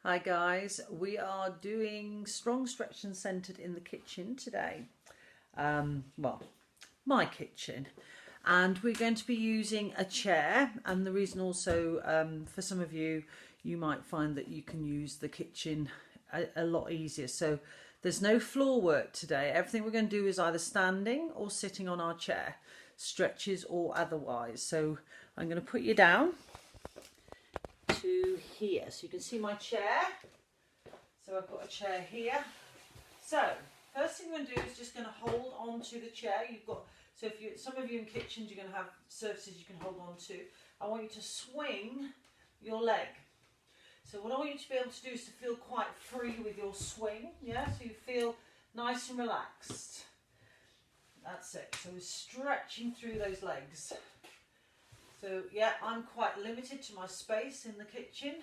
Hi guys, we are doing strong stretch and centered in the kitchen today. Well, my kitchen. And we're going to be using a chair, and the reason also for some of you, you might find that you can use the kitchen a lot easier. So there's no floor work today. Everything we're going to do is either standing or sitting on our chair, stretches or otherwise. So I'm going to put you down to here so you can see my chair. So I've got a chair here. So first thing we're going to do is just going to hold on to the chair. You've got, so if you, some of you in kitchens, you're going to have surfaces you can hold on to. I want you to swing your leg. So what I want you to be able to do is to feel quite free with your swing, yeah, so you feel nice and relaxed. That's it. So we're stretching through those legs. So yeah, I'm quite limited to my space in the kitchen,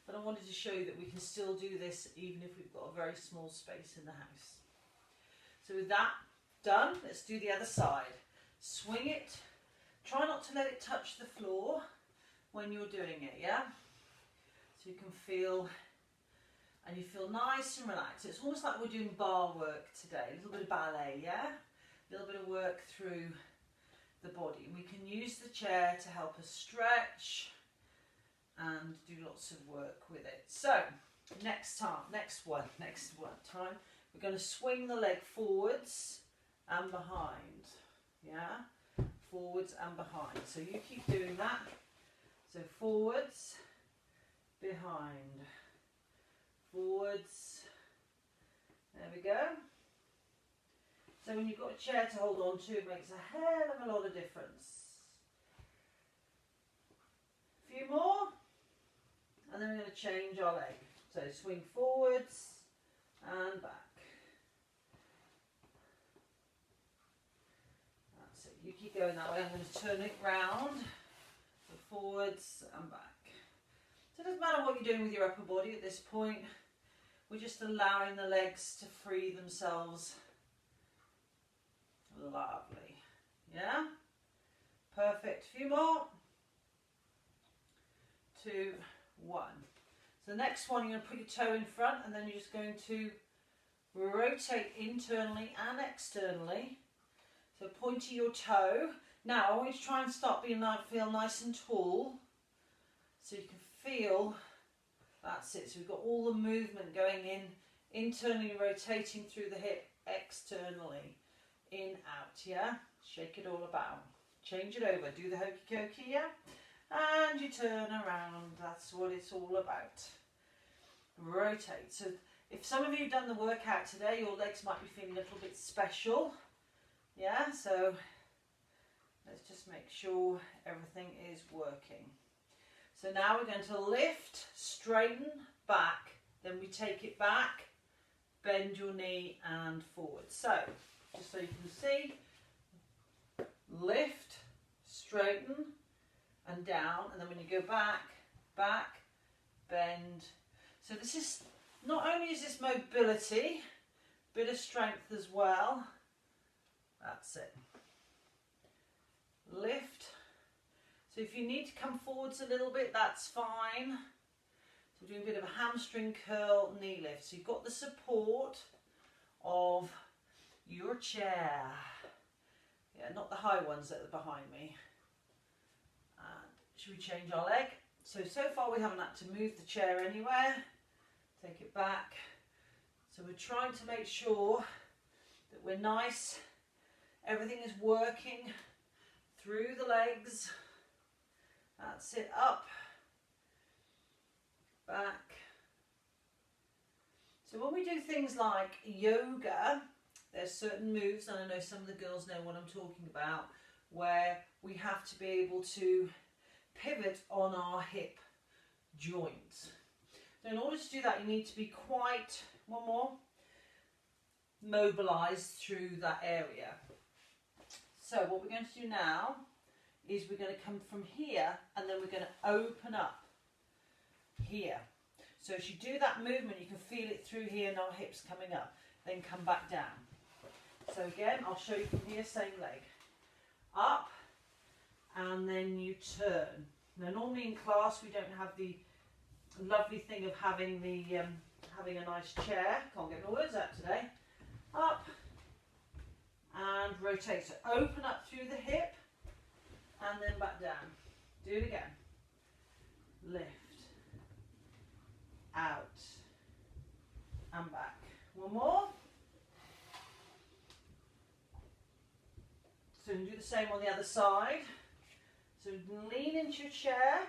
but I wanted to show you that we can still do this even if we've got a very small space in the house. So with that done, let's do the other side. Swing it. Try not to let it touch the floor when you're doing it, yeah? So you can feel, and you feel nice and relaxed. It's almost like we're doing bar work today, a little bit of ballet, yeah? A little bit of work through the body. We can use the chair to help us stretch and do lots of work with it. So next one time, we're going to swing the leg forwards and behind, yeah, forwards and behind. So you keep doing that. So forwards, behind, forwards. There we go. So when you've got a chair to hold on to, it makes a hell of a lot of difference. A few more, and then we're going to change our leg. So swing forwards and back. That's it. You keep going that way. I'm going to turn it round. So forwards and back. So it doesn't matter what you're doing with your upper body at this point. We're just allowing the legs to free themselves. Lovely. Yeah? Perfect. A few more. 2, 1. So the next one, you're going to put your toe in front, and then you're just going to rotate internally and externally. So pointing your toe. Now I want you to try and feel nice and tall. So you can feel, that's it. So we've got all the movement going in, internally rotating through the hip, externally. In, out, yeah? Shake it all about. Change it over. Do the hokey cokey, yeah? And you turn around. That's what it's all about. Rotate. So if some of you have done the workout today, your legs might be feeling a little bit special. Yeah, so let's just make sure everything is working. So now we're going to lift, straighten, back. Then we take it back, bend your knee and forward. So just so you can see, lift, straighten and down, and then when you go back, back, bend. So this is, not only is this mobility, bit of strength as well. That's it. Lift. So if you need to come forwards a little bit, that's fine. So we're doing a bit of a hamstring curl, knee lift. So you've got the support of your chair. Yeah, not the high ones that are behind me. And should we change our leg? So far we haven't had to move the chair anywhere. Take it back. So we're trying to make sure that we're nice. Everything is working through the legs. That's it. Up. Back. So when we do things like yoga, there's certain moves, and I know some of the girls know what I'm talking about, where we have to be able to pivot on our hip joints. So in order to do that, you need to be quite, one more, mobilized through that area. So what we're going to do now is we're going to come from here, and then we're going to open up here. So as you do that movement, you can feel it through here and our hips coming up, then come back down. So again, I'll show you from here, same leg. Up, and then you turn. Now normally in class we don't have the lovely thing of having the having a nice chair. Can't get my words out today. Up and rotate. So open up through the hip and then back down. Do it again. Lift, out and back. One more. So do the same on the other side. So lean into your chair,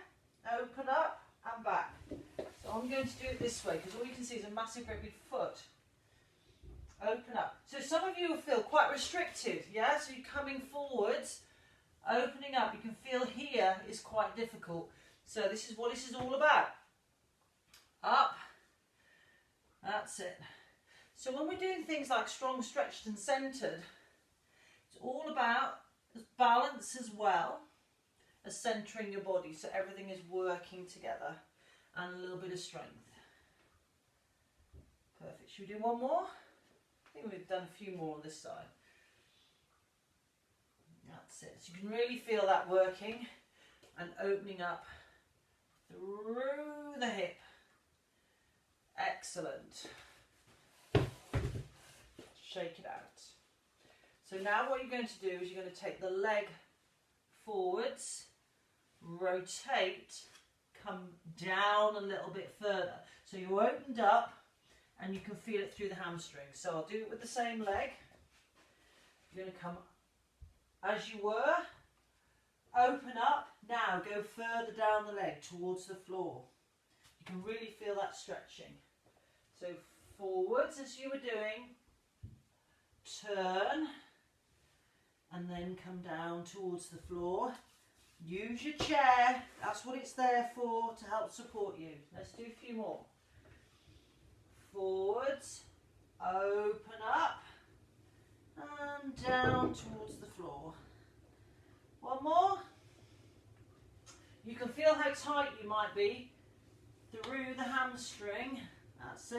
open up and back. So I'm going to do it this way because all you can see is a massive great big foot. Open up. So some of you will feel quite restricted, yeah? So you're coming forwards, opening up. You can feel here is quite difficult. So this is what this is all about. Up. That's it. So when we're doing things like strong, stretched and centered, it's all about balance as well as centering your body so everything is working together and a little bit of strength. Perfect. Should we do one more? I think we've done a few more on this side. That's it. So you can really feel that working and opening up through the hip. Excellent. Shake it out. So now what you're going to do is you're going to take the leg forwards, rotate, come down a little bit further. So you opened up and you can feel it through the hamstrings. So I'll do it with the same leg. You're going to come as you were, open up, now go further down the leg towards the floor. You can really feel that stretching. So forwards as you were doing, turn, and then come down towards the floor. Use your chair, that's what it's there for, to help support you. Let's do a few more. Forwards, open up, and down towards the floor. One more. You can feel how tight you might be through the hamstring. That's it.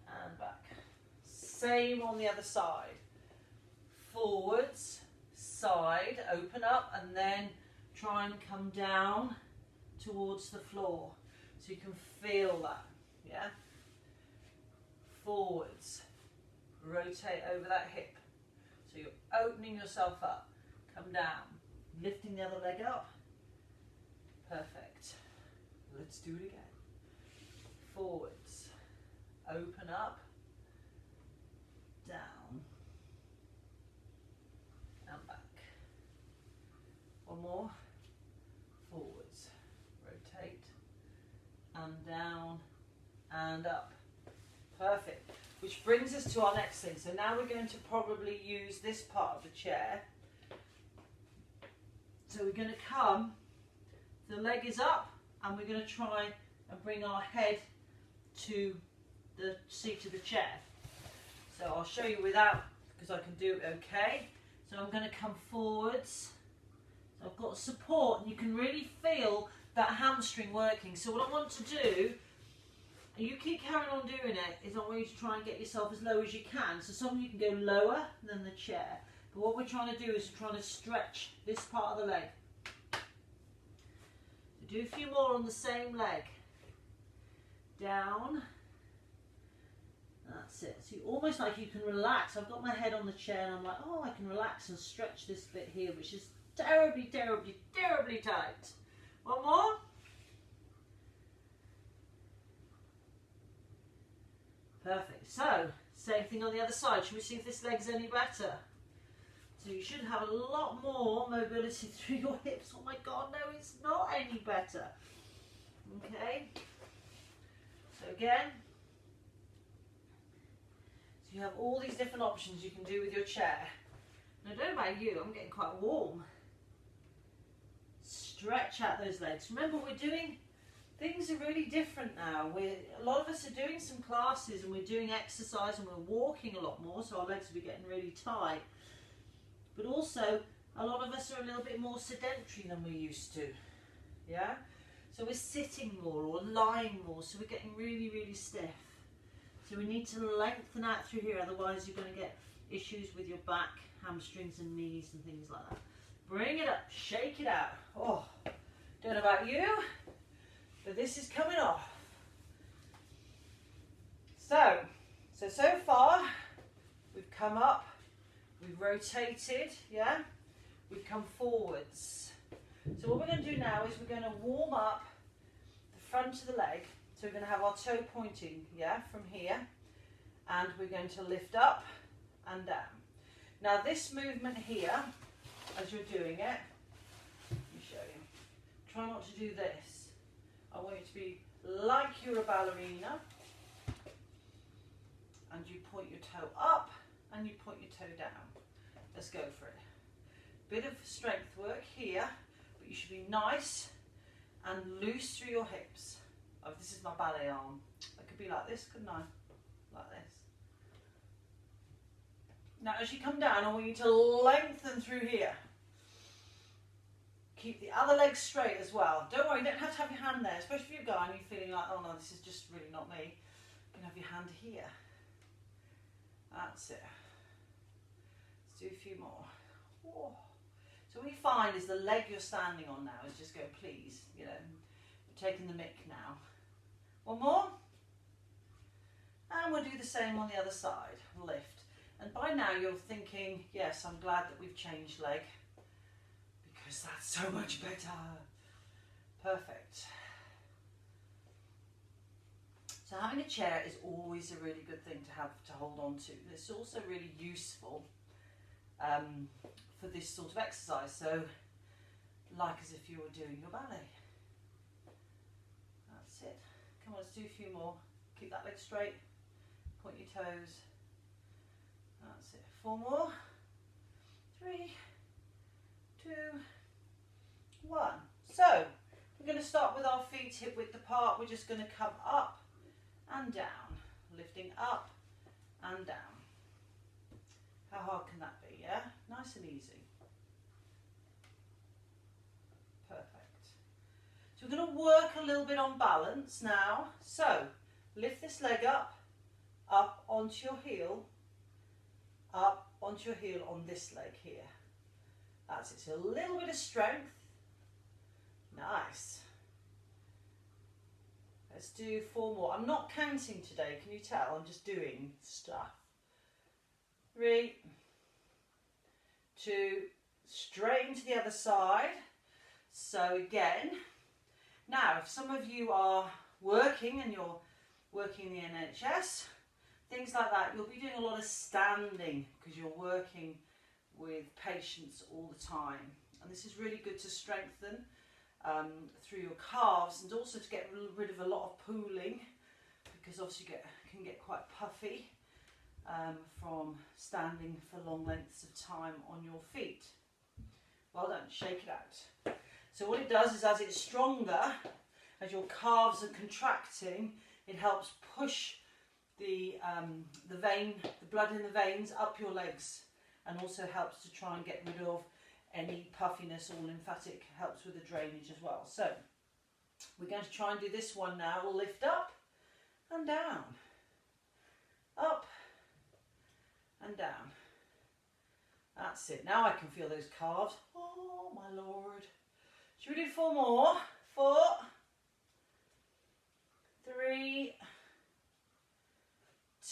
And back. Same on the other side. Forwards, side, open up, and then try and come down towards the floor. So you can feel that, yeah? Forwards, rotate over that hip. So you're opening yourself up. Come down, lifting the other leg up. Perfect. Let's do it again. Forwards, open up, down, and back. One more. Forwards, rotate, and down, and up. Perfect. Which brings us to our next thing. So now we're going to probably use this part of the chair. So we're going to come, the leg is up, and we're going to try and bring our head to the seat of the chair. So I'll show you without, because I can do it okay. So I'm going to come forwards. So I've got support, and you can really feel that hamstring working. So what I want to do, and you keep carrying on doing it, is I want you to try and get yourself as low as you can. So some of you can go lower than the chair. But what we're trying to do is we're trying to stretch this part of the leg. So do a few more on the same leg. Down. That's it. So almost like you can relax. I've got my head on the chair and I'm like, oh, I can relax and stretch this bit here, which is terribly, terribly, terribly tight. One more. Perfect. So, same thing on the other side. Should we see if this leg's any better? So you should have a lot more mobility through your hips. Oh my God, no, it's not any better. Okay. So again, so you have all these different options you can do with your chair. Now, I don't know about you, I'm getting quite warm. Stretch out those legs. Remember, we're doing, things are really different now. A lot of us are doing some classes and we're doing exercise and we're walking a lot more, so our legs will be getting really tight. But also, a lot of us are a little bit more sedentary than we used to, yeah? So we're sitting more or lying more, so we're getting really, really stiff. So we need to lengthen out through here, otherwise you're going to get issues with your back, hamstrings and knees and things like that. Bring it up, shake it out. Oh, don't know about you, but this is coming off. So far, we've come up, we've rotated, yeah? We've come forwards. So what we're going to do now is we're going to warm up the front of the leg. So we're going to have our toe pointing, yeah, from here. And we're going to lift up and down. Now this movement here, as you're doing it, let me show you. Try not to do this. I want you to be like you're a ballerina. And you point your toe up and you point your toe down. Let's go for it. Bit of strength work here, but you should be nice and loose through your hips. Oh, this is my ballet arm. I could be like this, couldn't I? Like this. Now as you come down, I want you to lengthen through here. Keep the other leg straight as well. Don't worry, you don't have to have your hand there, especially if you're a guy and you're feeling like, oh no, this is just really not me. You can have your hand here. That's it. Let's do a few more. Whoa. So what you find is the leg you're standing on now is just go, please, you know, you're taking the mick now. One more. And we'll do the same on the other side. Lift. And by now you're thinking, yes, I'm glad that we've changed leg because that's so much better. Perfect. So having a chair is always a really good thing to have to hold on to. It's also really useful for this sort of exercise. So like as if you were doing your ballet. That's it. Come on, let's do a few more. Keep that leg straight. Point your toes. That's it. 4 more. 3, 2, 1. So we're going to start with our feet hip width apart. We're just going to come up and down, lifting up and down. How hard can that be, yeah? Nice and easy. Perfect. So we're going to work a little bit on balance now. So lift this leg up onto your heel, up onto your heel on this leg here. That's it, so a little bit of strength. Nice. Let's do 4 more. I'm not counting today, can you tell? I'm just doing stuff. 3, 2, straight into the other side. So again, now if some of you are working and you're working in the NHS, things like that, you'll be doing a lot of standing because you're working with patients all the time. And this is really good to strengthen through your calves and also to get rid of a lot of pooling because obviously you can get quite puffy from standing for long lengths of time on your feet. Well done, shake it out. So what it does is as it's stronger, as your calves are contracting, it helps push the blood in the veins up your legs and also helps to try and get rid of any puffiness or lymphatic, helps with the drainage as well. So we're going to try and do this one now. We'll lift up and down, up and down. That's it. Now I can feel those calves. Oh my Lord. Should we do 4 more? 4, 3,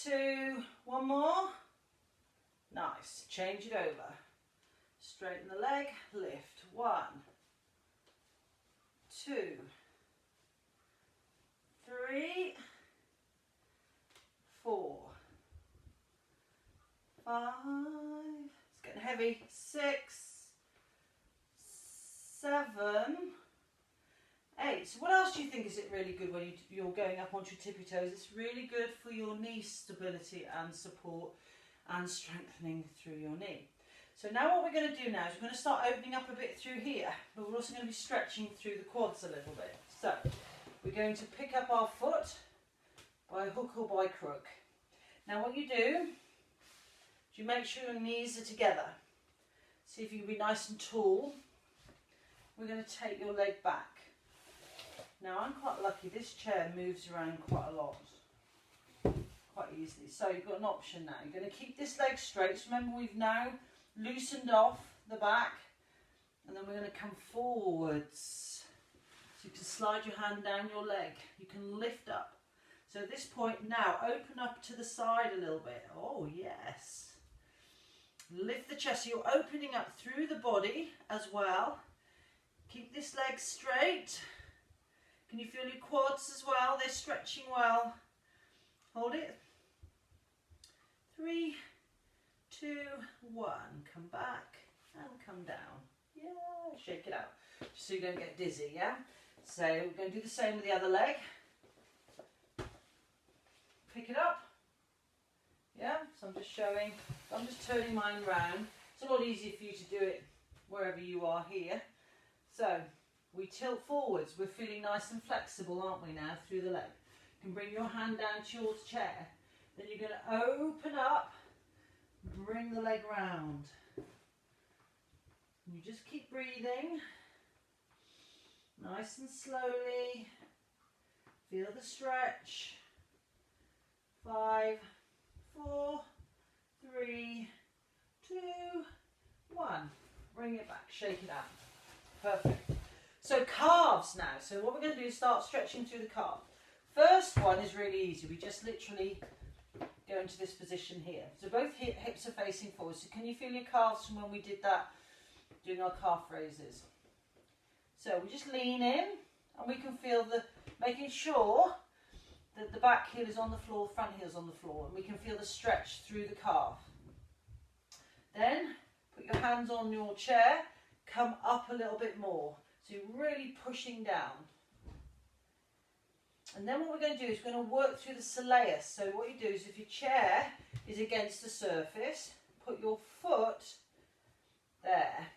2, 1 more. Nice. Change it over. Straighten the leg, lift. 1, 2, 3, 4, 5. It's getting heavy. 6, 7, 8. So what else do you think is it really good when you're going up onto your tippy toes? It's really good for your knee stability and support and strengthening through your knee. So now what we're going to do now is we're going to start opening up a bit through here, but we're also going to be stretching through the quads a little bit. So we're going to pick up our foot by hook or by crook. Now what you do is you make sure your knees are together. See if you can be nice and tall. We're going to take your leg back. Now I'm quite lucky, this chair moves around quite a lot, quite easily. So you've got an option now. You're going to keep this leg straight. So remember we've now loosened off the back and then we're going to come forwards. So you can slide your hand down your leg. You can lift up. So at this point now, open up to the side a little bit. Oh, yes. Lift the chest. So you're opening up through the body as well. Keep this leg straight. Can you feel your quads as well? They're stretching well. Hold it. 3, 2, 1. Come back and come down. Yeah, shake it out. Just so you don't get dizzy, yeah? So we're going to do the same with the other leg. Pick it up. Yeah, so I'm just showing, I'm just turning mine round. It's a lot easier for you to do it wherever you are here. So we tilt forwards. We're feeling nice and flexible, aren't we now, through the leg. You can bring your hand down to your chair. Then you're going to open up, bring the leg round. And you just keep breathing. Nice and slowly. Feel the stretch. 5, 4, 3, 2, 1. Bring it back, shake it out. Perfect. So calves now. So what we're going to do is start stretching through the calf. First one is really easy. We just literally go into this position here. So both hips are facing forward. So can you feel your calves from when we did that, doing our calf raises? So we just lean in and we can feel making sure that the back heel is on the floor, front heel is on the floor, and we can feel the stretch through the calf. Then put your hands on your chair, come up a little bit more. So you're really pushing down. And then what we're going to do is we're going to work through the soleus. So what you do is if your chair is against the surface, put your foot there.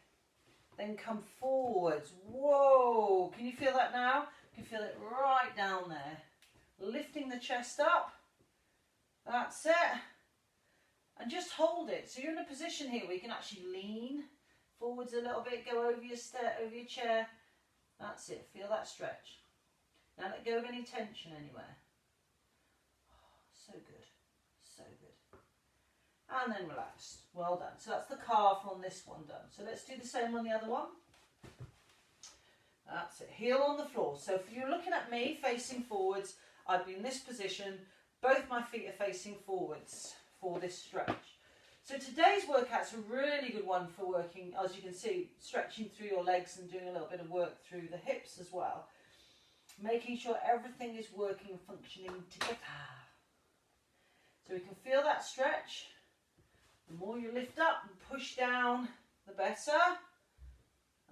Then come forwards. Whoa! Can you feel that now? You can feel it right down there. Lifting the chest up. That's it. And just hold it. So you're in a position here where you can actually lean forwards a little bit, go over your chair. That's it. Feel that stretch. Now let go of any tension anywhere. Oh, so good. So good. And then relax. Well done. So that's the calf on this one done. So let's do the same on the other one. That's it. Heel on the floor. So if you're looking at me facing forwards, I've been in this position. Both my feet are facing forwards for this stretch. So today's workout's a really good one for working, as you can see, stretching through your legs and doing a little bit of work through the hips as well. Making sure everything is working and functioning together. So we can feel that stretch. The more you lift up and push down, the better.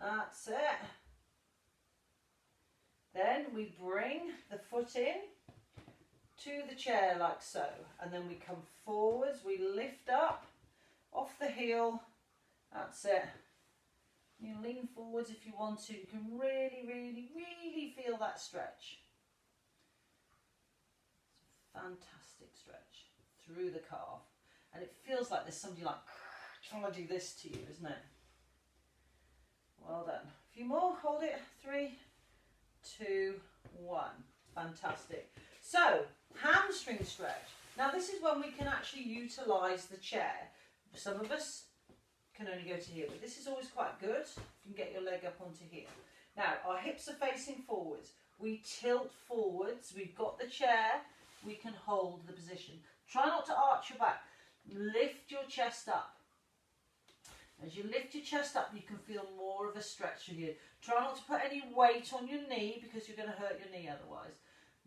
That's it. Then we bring the foot in to the chair like so. And then we come forwards, we lift up off the heel. That's it. You lean forwards if you want to. You can really, really, really feel that stretch. It's a fantastic stretch through the calf. And it feels like there's somebody like trying to do this to you, isn't it? Well done. A few more. Hold it. 3, 2, 1. Fantastic. So, hamstring stretch. Now this is when we can actually utilise the chair. Some of us can only go to here, but this is always quite good. You can get your leg up onto here. Now, our hips are facing forwards. We tilt forwards. We've got the chair. We can hold the position. Try not to arch your back. Lift your chest up. As you lift your chest up, you can feel more of a stretch through here. Try not to put any weight on your knee because you're going to hurt your knee otherwise.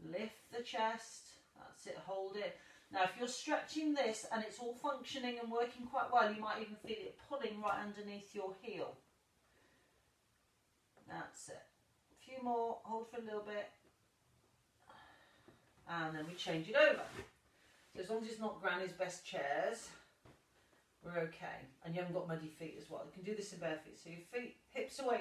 Lift the chest. That's it. Hold it. Now, if you're stretching this and it's all functioning and working quite well, you might even feel it pulling right underneath your heel. That's it. A few more. Hold for a little bit. And then we change it over. So as long as it's not Granny's best chairs, we're okay. And you haven't got muddy feet as well. You can do this in bare feet. So your feet, hips are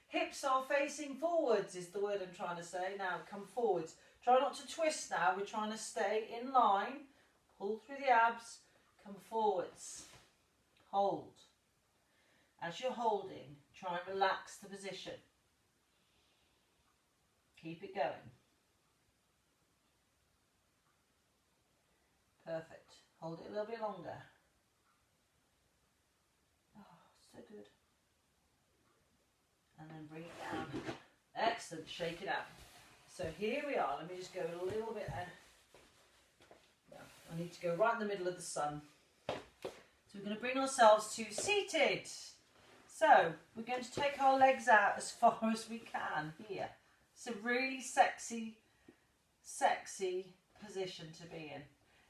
hips are facing forwards is the word I'm trying to say. Now come forwards. Try not to twist now. We're trying to stay in line. Pull through the abs. Come forwards. Hold. As you're holding, try and relax the position. Keep it going. Perfect. Hold it a little bit longer. Oh, so good. And then bring it down. Excellent, shake it out. So here we are, let me just go a little bit, I need to go right in the middle of the sun. So we're going to bring ourselves to seated. So we're going to take our legs out as far as we can here. It's a really sexy position to be in.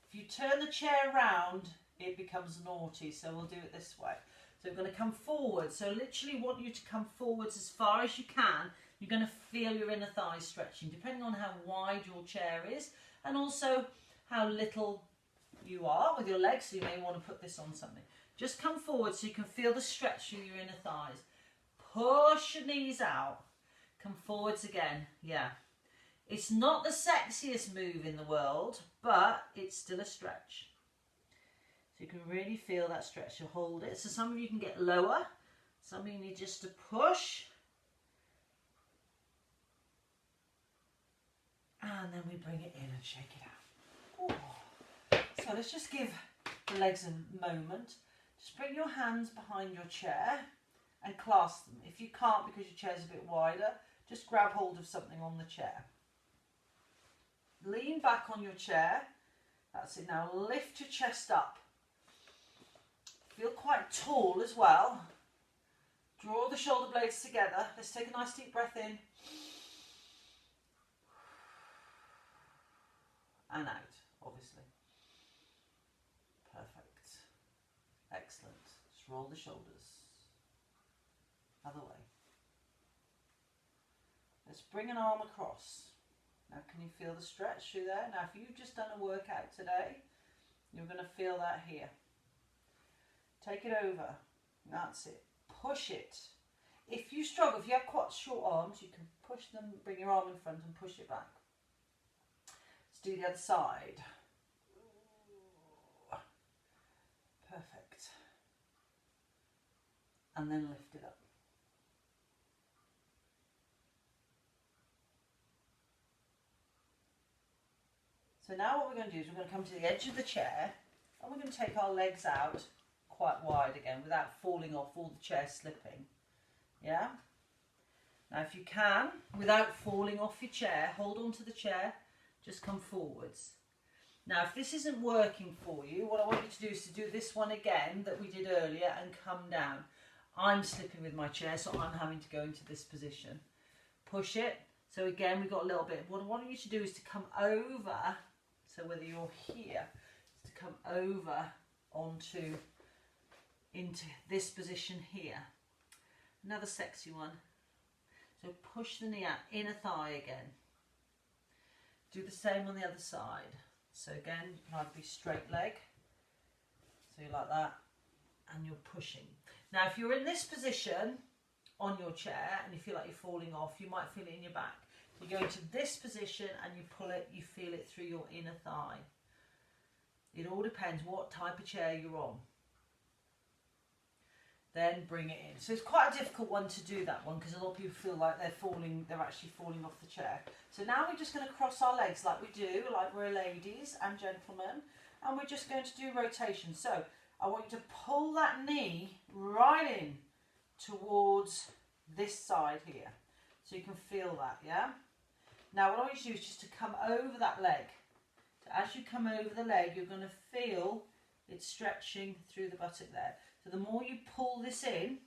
If you turn the chair around, it becomes naughty, so we'll do it this way. So we're going to come forward. So literally want you to come forwards as far as you can. You're going to feel your inner thighs stretching, depending on how wide your chair is and also how little you are with your legs. So you may want to put this on something. Just come forward so you can feel the stretch through your inner thighs. Push your knees out. Come forwards again. Yeah. It's not the sexiest move in the world, but it's still a stretch. So you can really feel that stretch. You hold it. So some of you can get lower. Some of you need just to push. And then we bring it in and shake it out. Ooh. So let's just give the legs a moment. Just bring your hands behind your chair and clasp them. If you can't because your chair's a bit wider, just grab hold of something on the chair. Lean back on your chair. That's it. Now lift your chest up. Feel quite tall as well. Draw the shoulder blades together. Let's take a nice deep breath in. And out, obviously. Perfect. Excellent. Just roll the shoulders. Other way. Let's bring an arm across. Now can you feel the stretch through there? Now if you've just done a workout today, you're going to feel that here. Take it over. That's it. Push it. If you struggle, if you have quite short arms, you can push them, bring your arm in front and push it back. Let's do the other side. Perfect. And then lift it up. So now what we're going to do is we're going to come to the edge of the chair and we're going to take our legs out quite wide again without falling off or the chair slipping. Yeah? Now if you can, without falling off your chair, hold on to the chair, just come forwards. Now if this isn't working for you, what I want you to do is to do this one again that we did earlier and come down. I'm slipping with my chair, so I'm having to go into this position. Push it. So again, we've got a little bit. What I want you to do is to come over, so whether you're here, is to come over into this position here. Another sexy one. So push the knee out, inner thigh again. Do the same on the other side. So again, you can either be straight leg, so you're like that, and you're pushing. Now if you're in this position on your chair and you feel like you're falling off, you might feel it in your back. You go into this position and you pull it, you feel it through your inner thigh. It all depends what type of chair you're on. Then bring it in. So it's quite a difficult one to do, that one, because a lot of people feel like they're actually falling off the chair. So now we're just going to cross our legs like we do, like we're ladies and gentlemen, and we're just going to do rotation. So I want you to pull that knee right in towards this side here. So you can feel that, yeah? Now what I want you to do is just to come over that leg. So as you come over the leg, you're going to feel it stretching through the buttock there. So the more you pull this in,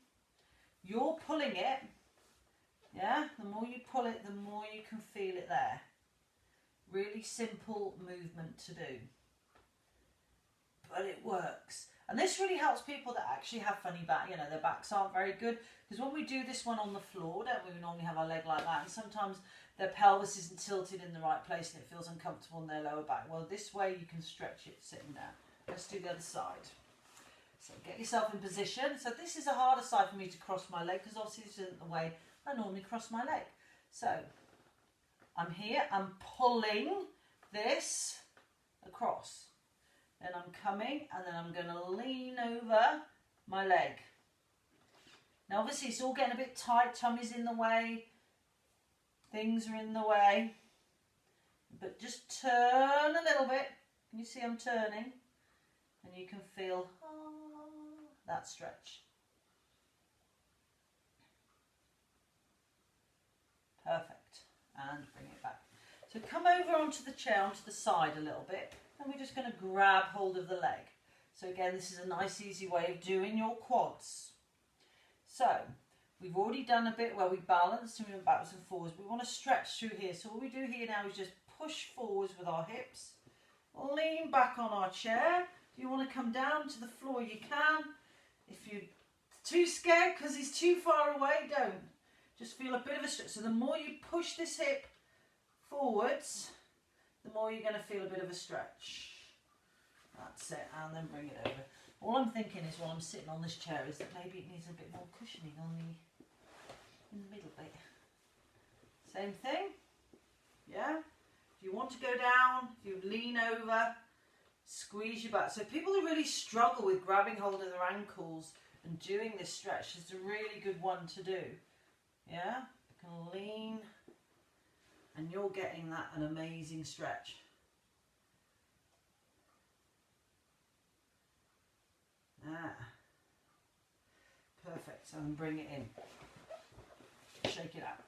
you're pulling it, yeah? The more you pull it, the more you can feel it there. Really simple movement to do. But it works. And this really helps people that actually have funny back, their backs aren't very good. Because when we do this one on the floor, don't we normally have our leg like that, and sometimes their pelvis isn't tilted in the right place and it feels uncomfortable in their lower back. Well, this way you can stretch it sitting down. Let's do the other side. So get yourself in position. So this is a harder side for me to cross my leg, because obviously this isn't the way I normally cross my leg. So I'm here, I'm pulling this across. Then I'm coming, and then I'm going to lean over my leg. Now obviously it's all getting a bit tight, tummy's in the way, things are in the way. But just turn a little bit. Can you see I'm turning? And you can feel that stretch. Perfect. And bring it back. So come over onto the chair, onto the side a little bit, and we're just going to grab hold of the leg. So again, this is a nice easy way of doing your quads. So we've already done a bit where we balance and we went backwards and forwards. We want to stretch through here. So what we do here now is just push forwards with our hips, lean back on our chair. If you want to come down to the floor, you can. If you're too scared because he's too far away, don't. Just feel a bit of a stretch. So the more you push this hip forwards, the more you're going to feel a bit of a stretch. That's it, and then bring it over. All I'm thinking is while I'm sitting on this chair is that maybe it needs a bit more cushioning in the middle bit. Same thing, yeah? If you want to go down, if you lean over, squeeze your back. So people who really struggle with grabbing hold of their ankles and doing this stretch is a really good one to do, yeah? You can lean, and you're getting that an amazing stretch. Perfect. And bring it in. Shake it out.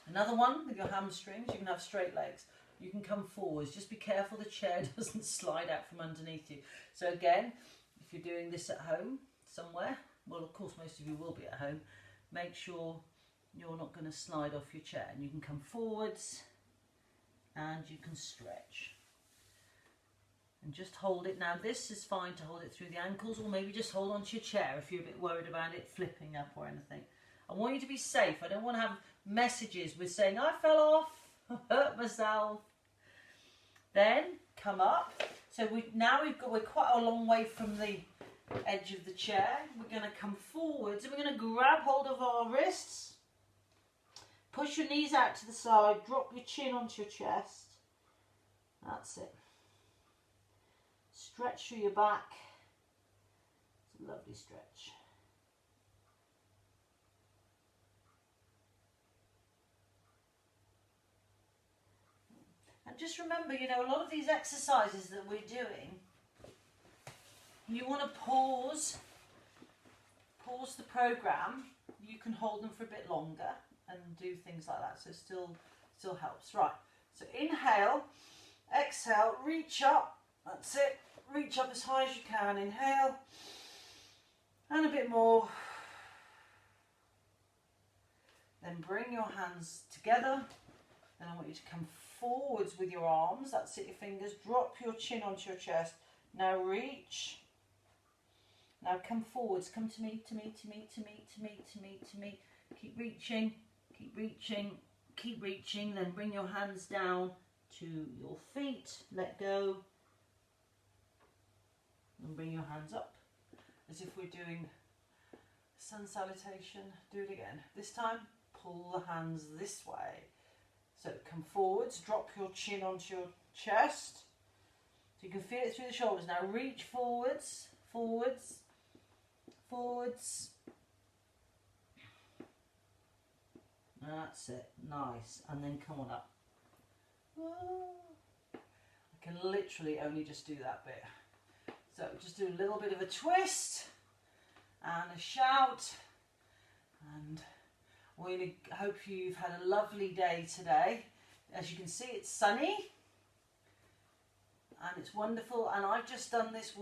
Another one with your hamstrings. You can have straight legs. You can come forwards. Just be careful the chair doesn't slide out from underneath you. So again, if you're doing this at home somewhere, well, of course, most of you will be at home, make sure you're not going to slide off your chair. And you can come forwards and you can stretch. And just hold it. Now this is fine to hold it through the ankles, or maybe just hold onto your chair if you're a bit worried about it flipping up or anything. I want you to be safe. I don't want to have messages with saying, I fell off, I hurt myself. Then come up. So we're quite a long way from the edge of the chair. We're going to come forwards and we're going to grab hold of our wrists. Push your knees out to the side, drop your chin onto your chest. That's it. Stretch through your back. It's a lovely stretch. And just remember, you know, a lot of these exercises that we're doing, you want to pause the program. You can hold them for a bit longer and do things like that. So still helps. Right. So inhale, exhale, reach up. That's it. Reach up as high as you can. Inhale. And a bit more. Then bring your hands together. Then I want you to come forwards with your arms. That's it, your fingers. Drop your chin onto your chest. Now reach. Now come forwards. Come to me, to me, to me, to me, to me, to me, to me. Keep reaching, keep reaching, keep reaching. Then bring your hands down to your feet. Let go. And bring your hands up as if we're doing sun salutation. Do it again. This time, pull the hands this way. So come forwards, drop your chin onto your chest. So you can feel it through the shoulders. Now reach forwards, forwards, forwards. That's it. Nice. And then come on up. I can literally only just do that bit. So just do a little bit of a twist and a shout, and we hope you've had a lovely day today. As you can see, it's sunny and it's wonderful, and I've just done this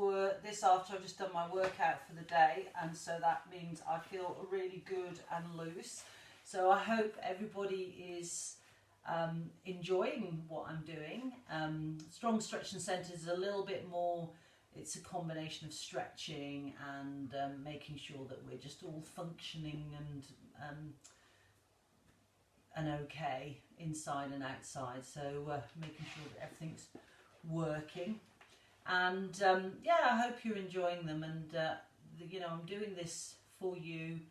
after I've just done my workout for the day, and so that means I feel really good and loose. So I hope everybody is enjoying what I'm doing. Strong Stretching Centre is a little bit more. It's a combination of stretching and making sure that we're just all functioning and okay inside and outside. So making sure that everything's working. And yeah, I hope you're enjoying them. And you know, I'm doing this for you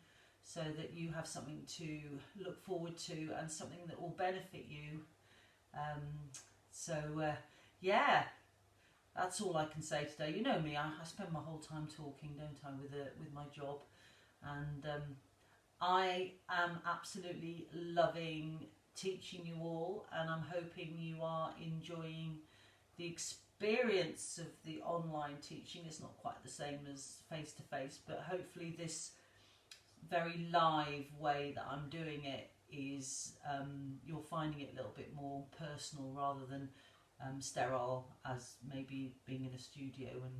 so that you have something to look forward to and something that will benefit you. Yeah. That's all I can say today. You know me, I spend my whole time talking, don't I, with my job. And I am absolutely loving teaching you all, and I'm hoping you are enjoying the experience of the online teaching. It's not quite the same as face-to-face, but hopefully this very live way that I'm doing it is you're finding it a little bit more personal rather than sterile, as maybe being in a studio and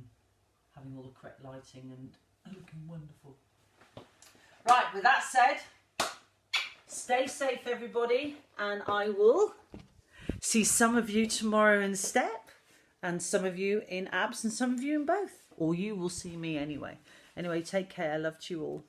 having all the correct lighting and looking wonderful. Right, with that said, stay safe everybody, and I will see some of you tomorrow in step, and some of you in abs, and some of you in both, or you will see me anyway. Anyway, take care. Love to you all.